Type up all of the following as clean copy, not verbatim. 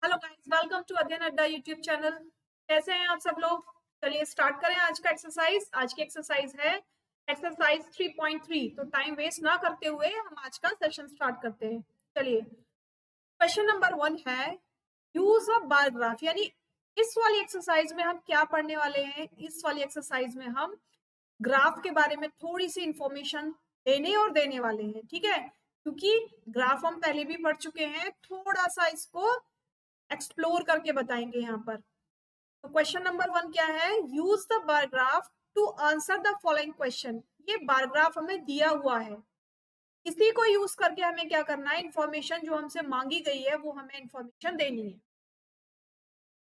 Hello guys, welcome to अध्ययन अड्डा YouTube channel. कैसे हैं आप सब लोग? चलिए स्टार्ट करें आज का एक्सरसाइज। आज की एक्सरसाइज है एक्सरसाइज 3.3। तो टाइम वेस्ट ना करते हुए हम आज का सेशन स्टार्ट करते हैं। चलिए, क्वेश्चन नंबर 1 है यूज अ बार ग्राफ। यानी इस वाली एक्सरसाइज में हम क्या पढ़ने वाले हैं? इस वाली एक्सरसाइज में हम ग्राफ के बारे में थोड़ी सी इंफॉर्मेशन लेने और देने वाले हैं, ठीक है? क्योंकि ग्राफ हम पहले भी पढ़ चुके हैं, थोड़ा सा इसको एक्सप्लोर करके बताएंगे यहाँ पर। तो क्वेश्चन नंबर 1 क्या है? Use the bar graph to answer the following question. ये बार ग्राफ हमें दिया हुआ है, इसी को यूज करके हमें क्या करना है? इंफॉर्मेशन जो हमसे मांगी गई है वो हमें इंफॉर्मेशन देनी है।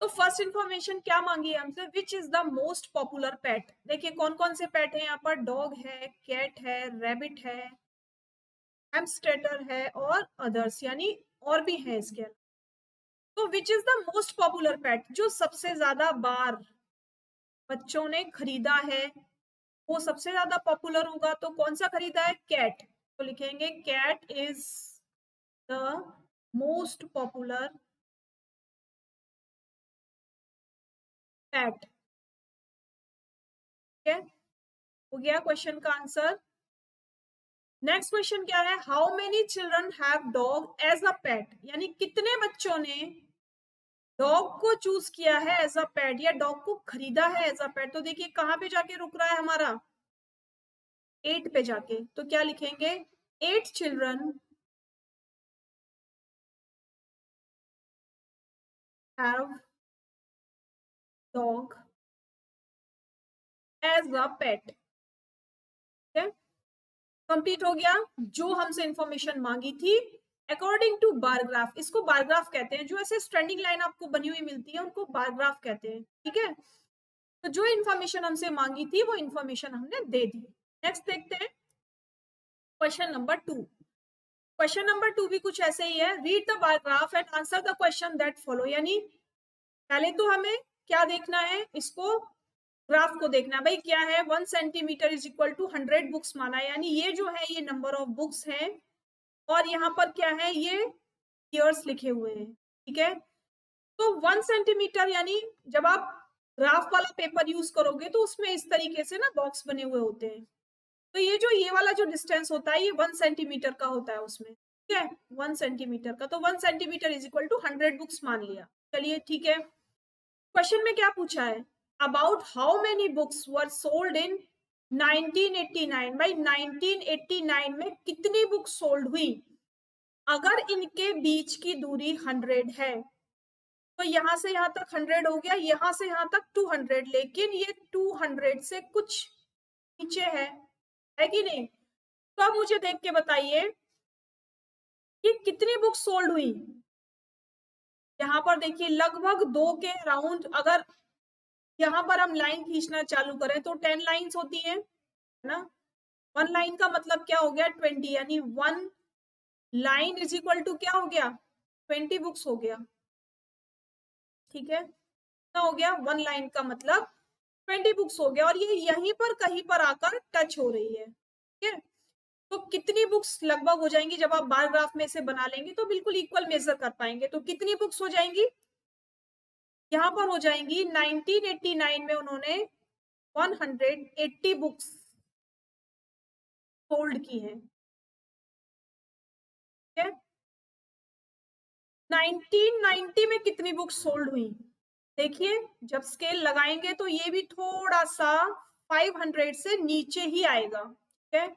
तो फर्स्ट इंफॉर्मेशन क्या मांगी है हमसे? Which is the most popular pet. देखिए कौन कौन से पेट है यहाँ पर। डॉग है, कैट है, रैबिट है, हैमस्टर है और अदर्स, यानी और भी है इसके अलावा। तो which is the most popular pet, जो सबसे ज्यादा बार बच्चों ने खरीदा है, वो सबसे ज्यादा पॉपुलर होगा। तो कौन सा खरीदा है? कैट। तो लिखेंगे cat is the most popular pet. ठीक है, हो गया क्वेश्चन का आंसर। नेक्स्ट क्वेश्चन क्या है? How many children have dog as a pet. यानी कितने बच्चों ने डॉग को चूज किया है एज अ पेट, या डॉग को खरीदा है एज अ पेट। तो देखिए कहां पे जाके रुक रहा है हमारा? 8 पे जाके। तो क्या लिखेंगे? 8 children have dog as a pet. ठीक है, कंप्लीट हो गया। जो हमसे इंफॉर्मेशन मांगी थी अकॉर्डिंग टू बार ग्राफ, इसको बार ग्राफ कहते हैं। जो ऐसे स्टैंडिंग लाइन आपको बनी हुई मिलती है उनको बार ग्राफ कहते हैं। ठीक है, तो जो इंफॉर्मेशन हमसे मांगी थी वो इंफॉर्मेशन हमने दे दी। नेक्स्ट देखते हैं क्वेश्चन नंबर 2। क्वेश्चन नंबर 2 भी कुछ ऐसे ही है। Read the bar graph and answer the question that follow. यानी पहले तो हमें क्या देखना है? इसको ग्राफ को देखना है। भाई क्या है? 1 centimetre is equal to 100 books माना है। यानी ये जो है ये नंबर ऑफ बुक्स हैं, और यहाँ पर क्या है? ये ईयर्स लिखे हुए हैं। ठीक है, तो 1 सेंटीमीटर, यानी जब आप ग्राफ वाला पेपर यूज करोगे तो उसमें इस तरीके से ना बॉक्स बने हुए होते हैं। तो ये वाला जो डिस्टेंस होता है ये 1 सेंटीमीटर का होता है उसमें। ठीक है, 1 सेंटीमीटर का। तो 1 centimetre is equal to 100 books मान लिया। चलिए ठीक है, क्वेश्चन में क्या पूछा है? About how many books were sold in 1989। भाई 1989 में कितनी बुक्स सोल्ड हुई? अगर इनके बीच की दूरी 100 है तो यहां से यहां तक 100 हो गया, यहां से यहां तक 200। लेकिन ये 200 से कुछ नीचे है कि नहीं? तो अब मुझे देख के बताइए कि कितनी बुक्स सोल्ड हुई। यहाँ पर देखिए लगभग 2 के अराउंड। अगर यहाँ पर हम लाइन खींचना चालू करें तो 10 लाइन्स होती हैं ना। 1 लाइन का मतलब क्या हो गया? 20। यानी 1 लाइन इज इक्वल टू क्या हो गया? 20 बुक्स हो गया। ठीक है, क्या हो गया? 1 लाइन का मतलब 20 बुक्स हो गया, और ये यहीं पर कहीं पर आकर टच हो रही है। ठीक है, तो कितनी बुक्स लगभग हो जाएंगी? जब आप बार ग्राफ में से बना लेंगे तो बिल्कुल इक्वल मेजर कर पाएंगे। तो कितनी बुक्स हो जाएंगी? यहाँ पर हो जाएंगी 1989 में उन्होंने 180 बुक्स सोल्ड की हैं। ठीक है, 1990 में कितनी बुक्स सोल्ड हुई? देखिए जब स्केल लगाएंगे तो ये भी थोड़ा सा 500 से नीचे ही आएगा। ठीक है,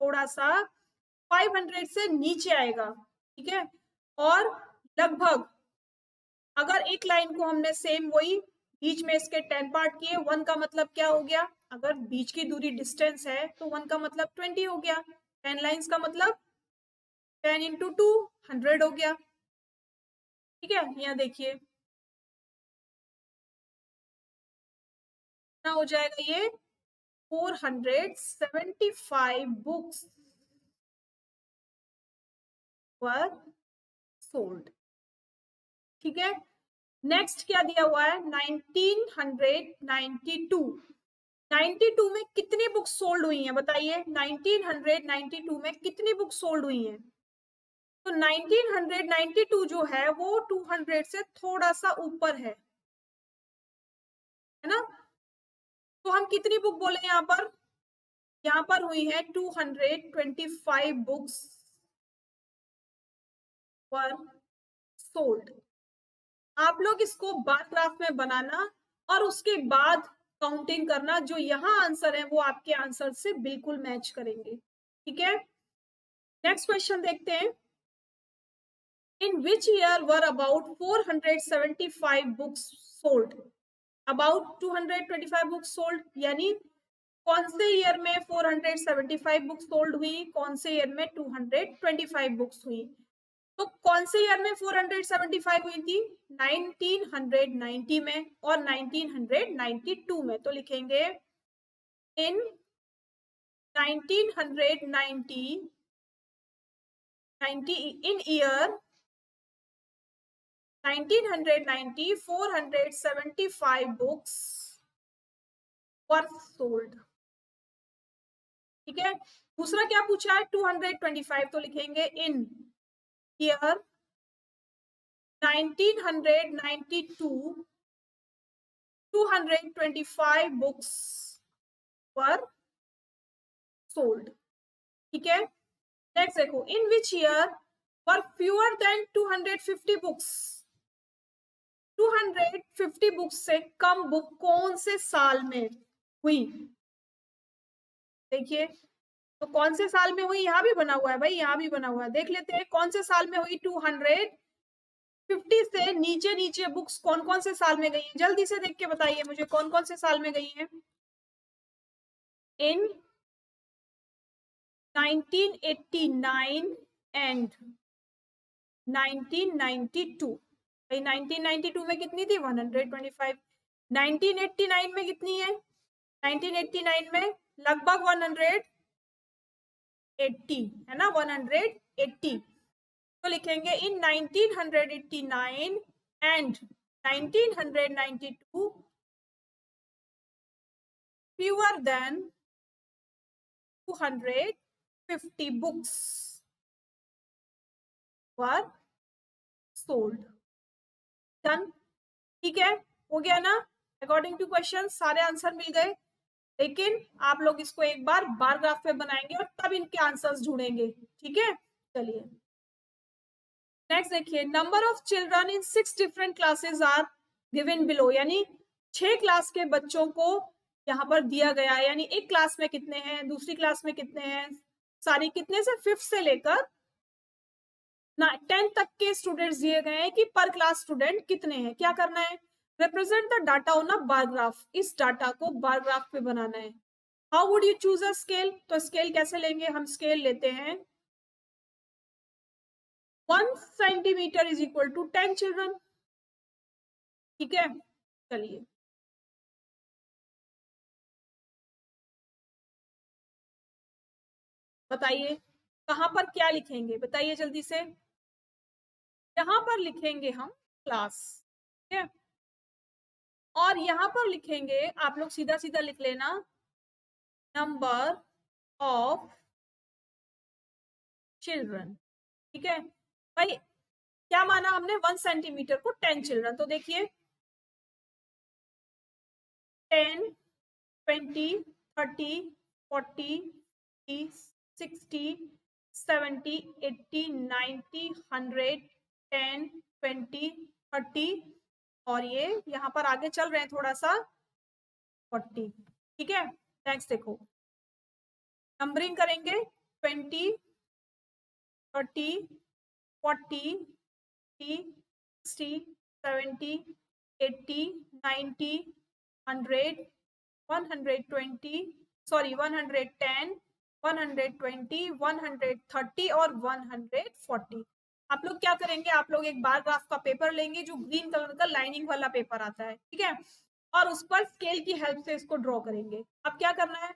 थोड़ा सा 500 से नीचे आएगा। ठीक है, और लगभग अगर एक लाइन को हमने सेम वही बीच में इसके 10 पार्ट किए, 1 का मतलब क्या हो गया? अगर बीच की दूरी डिस्टेंस है तो 1 का मतलब 20 हो गया। 10 लाइन्स का मतलब 10 इंटू 2 100 हो गया। ठीक है, यहाँ देखिए कितना हो जाएगा? ये 475 बुक्स वर सोल्ड। ठीक है, नेक्स्ट क्या दिया हुआ है? 1992। 92 में कितनी बुक्स सोल्ड हुई हैं? बताइए 1992 में कितनी बुक्स सोल्ड हुई हैं? तो 1992 जो है वो 200 से थोड़ा सा ऊपर है ना। तो हम कितनी बुक बोले यहाँ पर हुई है 225 बुक्स वर सोल्ड। आप लोग इसको बार ग्राफ में बनाना और उसके बाद काउंटिंग करना, जो यहाँ आंसर है वो आपके आंसर से बिल्कुल मैच करेंगे। ठीक है, नेक्स्ट क्वेश्चन देखते हैं। In which year were about 475 books sold. About 225 books sold यानी कौन से ईयर में 475 बुक्स सोल्ड हुई, कौन से ईयर में 225 बुक्स हुई। तो कौन से ईयर में 475 हुई थी, 1990 में और 1992 में। तो लिखेंगे इन 1990 in year 1990 475 books were sold। ठीक है, दूसरा क्या पूछा है 225, तो लिखेंगे in year 1992 225 books were sold। ठीक है, नेक्स्ट देखो, in which year were fewer than 250 books. 250 books से कम बुक कौन से साल में हुई। देखिए, तो कौन से साल में हुई, यहाँ भी बना हुआ है भाई, यहाँ भी बना हुआ है, देख लेते हैं कौन से साल में हुई। 250 से नीचे नीचे बुक्स कौन कौन से साल में गई हैं, जल्दी से देख के बताइए मुझे कौन कौन से साल में गई हैं। इन 1989 एंड 1992। भाई 1992 में कितनी थी 125। 1989 में कितनी है, 1989 में लगभग 180 है ना, 180। तो लिखेंगे इन 1989 and 1992 fewer than 250 books were sold। Done, ठीक है, हो गया ना। अकॉर्डिंग टू क्वेश्चन सारे आंसर मिल गए, लेकिन आप लोग इसको एक बार बार ग्राफ पे बनाएंगे और तब इनके आंसर्स ढूंढेंगे। ठीक है, चलिए नेक्स्ट देखिए। Number of children in 6 different classes are given below. यानी 6 क्लास के बच्चों को यहाँ पर दिया गया है, यानी एक क्लास में कितने हैं, दूसरी क्लास में कितने हैं, सारी कितने से 5th से लेकर 10th तक के स्टूडेंट्स दिए गए हैं कि पर क्लास स्टूडेंट कितने हैं। क्या करना है, represent the data on a bar graph. इस डाटा को बार ग्राफ पे बनाना है। How would you choose a scale, तो स्केल कैसे लेंगे, हम स्केल लेते हैं 1 centimetre is equal to 10 children. ठीक है, चलिए बताइए कहां पर क्या लिखेंगे, बताइए जल्दी से। यहां पर लिखेंगे हम क्लास, ठीक है, और यहां पर लिखेंगे, आप लोग सीधा सीधा लिख लेना, नंबर ऑफ चिल्ड्रन। ठीक है भाई, क्या माना हमने 1 सेंटीमीटर को 10 चिल्ड्रन। तो देखिए 10 20 30 40 60 70 80 90 100 10 20 30 और ये यहाँ पर आगे चल रहे हैं थोड़ा सा 40। ठीक है, नेक्स्ट देखो, नंबरिंग करेंगे 20 30 40 60 70 80 90 100 120 सॉरी 110 120 130 और 140। आप लोग क्या करेंगे, आप लोग एक बार ग्राफ का पेपर लेंगे जो ग्रीन कलर का लाइनिंग वाला पेपर आता है, ठीक है, और उस पर स्केल की हेल्प से इसको ड्रॉ करेंगे। अब क्या करना है,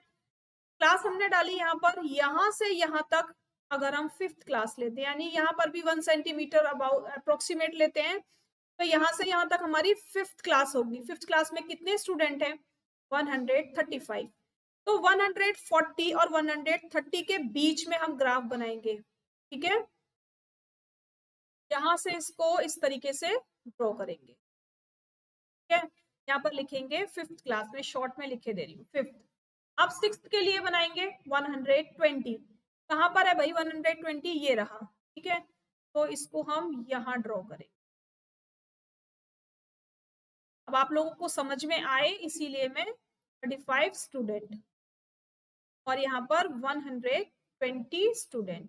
क्लास हमने डाली यहाँ पर, यहाँ से यहाँ तक अगर हम 5th क्लास लेते हैं, यानी यहाँ पर भी 1 सेंटीमीटर अबाउट अप्रोक्सीमेट लेते हैं, तो यहाँ से यहाँ तक हमारी 5th क्लास होगी। 5th क्लास में कितने स्टूडेंट हैं 135। तो 140 और 130 के बीच में हम ग्राफ बनाएंगे। ठीक है, यहाँ से इसको इस तरीके से ड्रॉ करेंगे, ठीक है। यहाँ पर लिखेंगे 5th क्लास में, शॉर्ट में लिखे दे रही हूँ 5th। अब 6th के लिए बनाएंगे 120। कहाँ पर है भाई 120? ये रहा, ठीक है। तो इसको हम यहाँ ड्रॉ करेंगे। अब आप लोगों को समझ में आए इसीलिए मैं 35 स्टूडेंट और यहाँ पर 120 स्टूडेंट।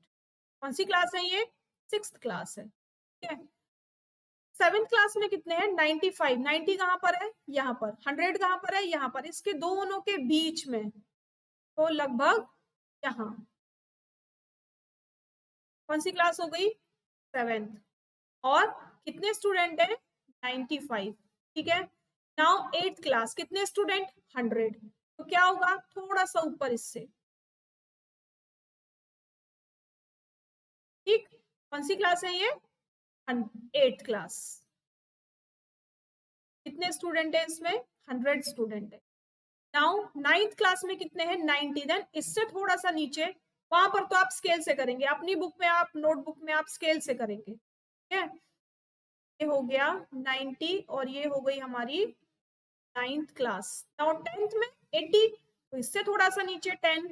कौन सी क्लास है ये? 6th क्लास है, ठीक है। 7th क्लास में कितने हैं? 95। 90 कहाँ पर है? यहाँ पर। 100 कहाँ पर है? यहाँ पर। इसके दोनों के बीच में, तो लगभग यहाँ। कौन सी क्लास हो गई? 7th। और कितने स्टूडेंट है? 95, ठीक है। नाउ 8th क्लास, कितने स्टूडेंट? 100। तो क्या होगा? थोड़ा सा ऊपर इससे, ठीक। कौन सी क्लास है ये? 8th class. कितने स्टूडेंट है इसमें? 100 स्टूडेंट है। नाउ 9th क्लास में कितने हैं? 90। देन इससे थोड़ा सा नीचे, वहां पर तो आप स्केल से करेंगे, अपनी बुक में आप, नोटबुक में आप स्केल से करेंगे, ठीक है। ये हो गया 90 और ये हो गई हमारी 9th क्लास। नाउ 10th में 80, तो इससे थोड़ा सा नीचे 10,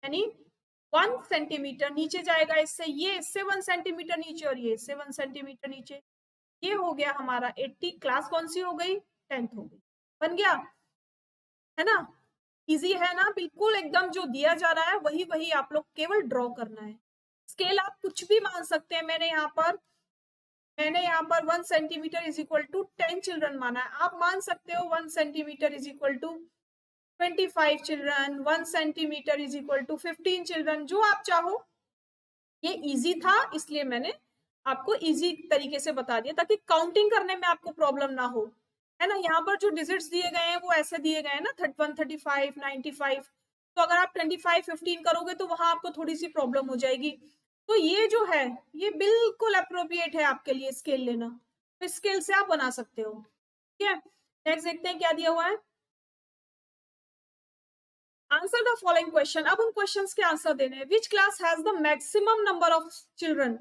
यानी 1 सेंटीमीटर नीचे जाएगा इससे, ये इससे 1 सेंटीमीटर नीचे और ये इससे 1 सेंटीमीटर नीचे। ये हो गया हमारा 80। क्लास कौन सी हो गई? 10th हो गई। बन गया, है ना? इजी है ना? बिल्कुल एकदम जो दिया जा रहा है वही वही आप लोग केवल ड्रॉ करना है। स्केल आप कुछ भी मान सकते हैं। मैंने यहाँ पर 1 centimetre is equal to 10 children माना है। आप मान सकते हो 1 centimetre is equal to 25 children, 1 centimetre is equal to 15 children, जो आप चाहो। ये इजी था इसलिए मैंने आपको इजी तरीके से बता दिया, ताकि काउंटिंग करने में आपको प्रॉब्लम ना हो, है ना। यहाँ पर जो डिजिट्स दिए गए हैं वो ऐसे दिए गए हैं ना, 31, 35, 95। तो अगर आप 25, 15 करोगे तो वहां आपको थोड़ी सी प्रॉब्लम हो जाएगी। तो ये जो है ये बिल्कुल अप्रोप्रिएट है आपके लिए स्केल लेना, तो स्केल से आप बना सकते हो, ठीक है। नेक्स्ट देखते हैं क्या दिया हुआ है। Answer the following question. अब उन क्वेश्चंस के आंसर देने हैं। Which class has the maximum number of children?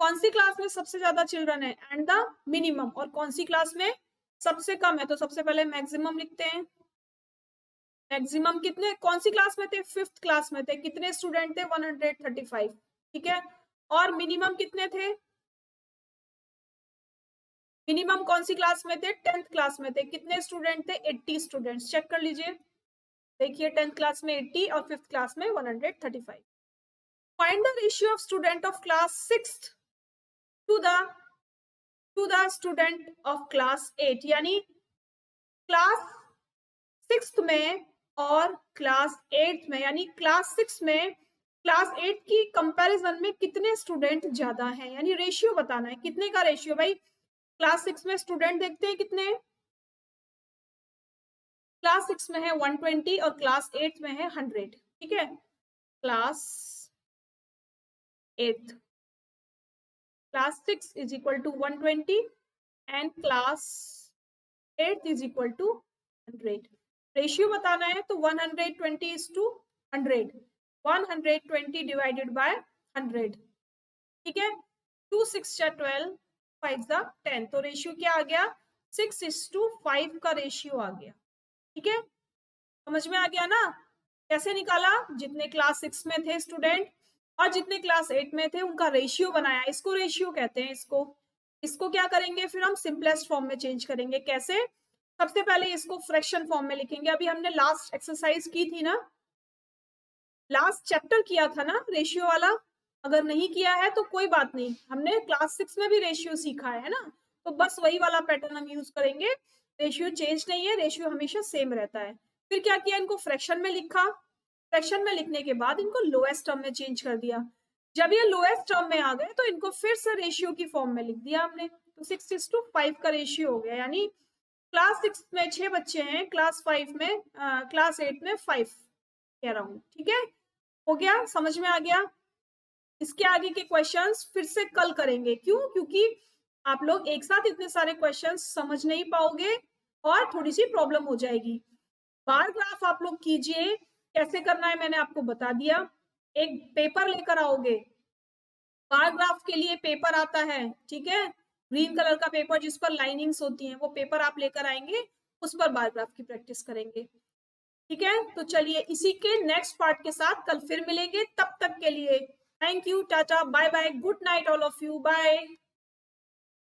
कौन सी क्लास में सबसे ज्यादा चिल्ड्रन है? एंड द मिनिमम, और कौन सी क्लास में सबसे कम है? तो सबसे पहले मैक्सिमम लिखते हैं। मैक्सिमम कितने, कौन सी क्लास में थे? 5th क्लास में थे। कितने स्टूडेंट थे? 135, ठीक है। और मिनिमम कितने थे? मिनिमम कौन सी क्लास में थे? 10th क्लास में थे। कितने स्टूडेंट थे? 80 स्टूडेंट्स। चेक कर लीजिए, देखिए 10th क्लास में 80 और 5th क्लास में 135। Find the ratio of student of class 6th to the student of class 8, यानी क्लास 6th में और क्लास 8th में, यानी क्लास 6 में क्लास 8 की कंपैरिजन में कितने स्टूडेंट ज्यादा हैं, यानी रेशियो बताना है। कितने का रेशियो भाई? क्लास 6 में स्टूडेंट देखते हैं कितने हैं। क्लास 6 में है 120 और क्लास 8 में है 100, ठीक है। Class 8, class 6 is equal to 120 and class 8 is equal to 100। Ratio बताना है तो 120 is to 100, 120 डिवाइडेड बाय 100, ठीक है। 2 6 12, 5 10, तो रेशियो क्या आ गया? 6:5 का रेशियो आ गया, ठीक है। समझ में आ गया ना? कैसे निकाला? जितने क्लास 6 में थे स्टूडेंट और जितने क्लास 8 में थे उनका रेशियो बनाया, इसको रेशियो कहते हैं। इसको क्या करेंगे फिर? हम सिंपलेस्ट फॉर्म में चेंज करेंगे। कैसे? सबसे पहले इसको फ्रैक्शन फॉर्म में लिखेंगे। अभी हमने लास्ट एक्सरसाइज की थी ना, लास्ट चैप्टर किया था ना रेशियो वाला। अगर नहीं किया है तो कोई बात नहीं, हमने क्लास 6 में भी रेशियो सीखा है ना, तो बस वही वाला पैटर्न हम यूज करेंगे। रेशियो चेंज नहीं है, रेशियो हमेशा सेम रहता है। फिर क्या किया? इनको फ्रैक्शन में लिखा। फ्रैक्शन में लिखने के बाद इनको लोएस्ट टर्म में चेंज कर दिया। जब ये लोएस्ट टर्म में आ गए तो इनको फिर से रेशियो की फॉर्म में लिख दिया हमने, तो 6:5 का रेशियो हो गया। यानी क्लास 6 में 6 बच्चे हैं, क्लास 8 में 5 कह रहा हूँ, ठीक है। हो गया? समझ में आ गया? इसके आगे के क्वेश्चंस फिर से कल करेंगे। क्यों? क्योंकि आप लोग एक साथ इतने सारे क्वेश्चंस समझ नहीं पाओगे और थोड़ी सी प्रॉब्लम हो जाएगी। बार ग्राफ आप लोग कीजिए, कैसे करना है मैंने आपको बता दिया। एक पेपर लेकर आओगे बार ग्राफ के लिए पेपर आता है, ठीक है, ग्रीन कलर का पेपर जिस पर लाइनिंग्स होती हैं, वो पेपर आप लेकर आएंगे, उस पर बार ग्राफ की प्रैक्टिस करेंगे। ठीक है, तो चलिए इसी के नेक्स्ट पार्ट के साथ कल फिर मिलेंगे, तब तक के लिए thank you, tata, bye bye, good night all of you, bye.